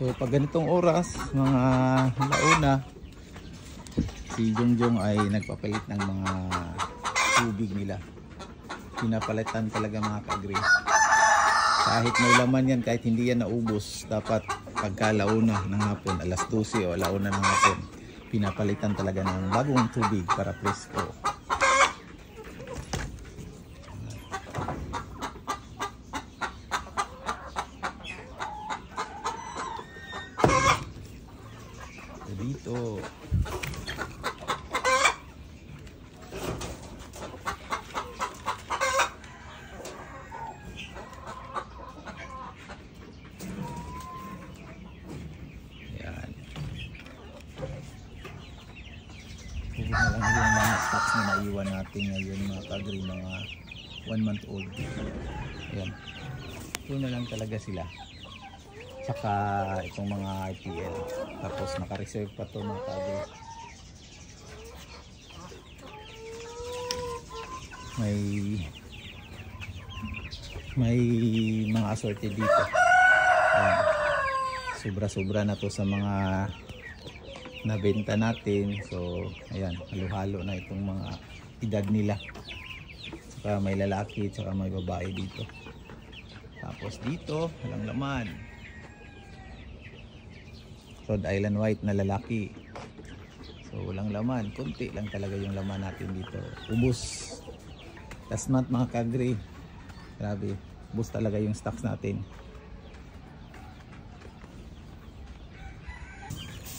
So pag ganitong oras, mga launa, si Jongjong ay nagpapalit ng mga tubig nila. Pinapalitan talaga mga ka-agri. Kahit may laman yan, kahit hindi yan naubos, dapat pagka launa ng hapon, alas 12 o launa ng hapon, pinapalitan talaga ng bagong tubig para presko. Dito yan, huwag na lang yung mga stocks na naiwan natin ngayon mga ka-agri, mga 1 month old. Ayan, ito na lang talaga sila, saka itong mga IPL, tapos naka-reserve pa to mga ka-agri. May mga assorted dito. Sobra-sobra na to sa mga nabenta natin. So ayan, halo-halo na itong mga edad nila, saka may lalaki saka may babae dito. Tapos dito walang laman, Rhode Island White na lalaki. So walang laman, konti lang talaga yung laman natin dito. Ubos last month mga ka-agri, grabe, ubos talaga yung stocks natin.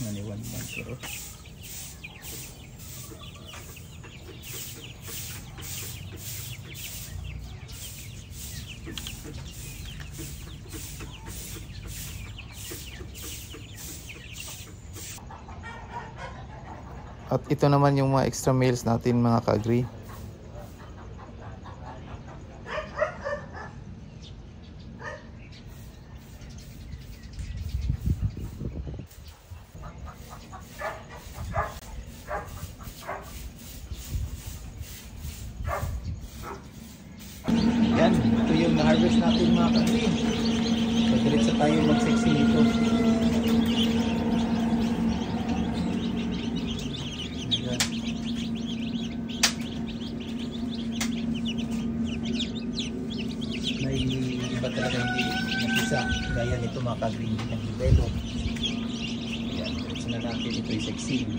Nani 1 month pero at ito naman yung mga extra males natin mga ka-agri. Yan, ito yung na-harvest natin mga ka-agri. So diretso tayo mag-sexing ito. May iba talaga hindi napisa, gaya nito mga ka-agri, hindi nag-develop. Yan, diretso na natin ito yung sexing.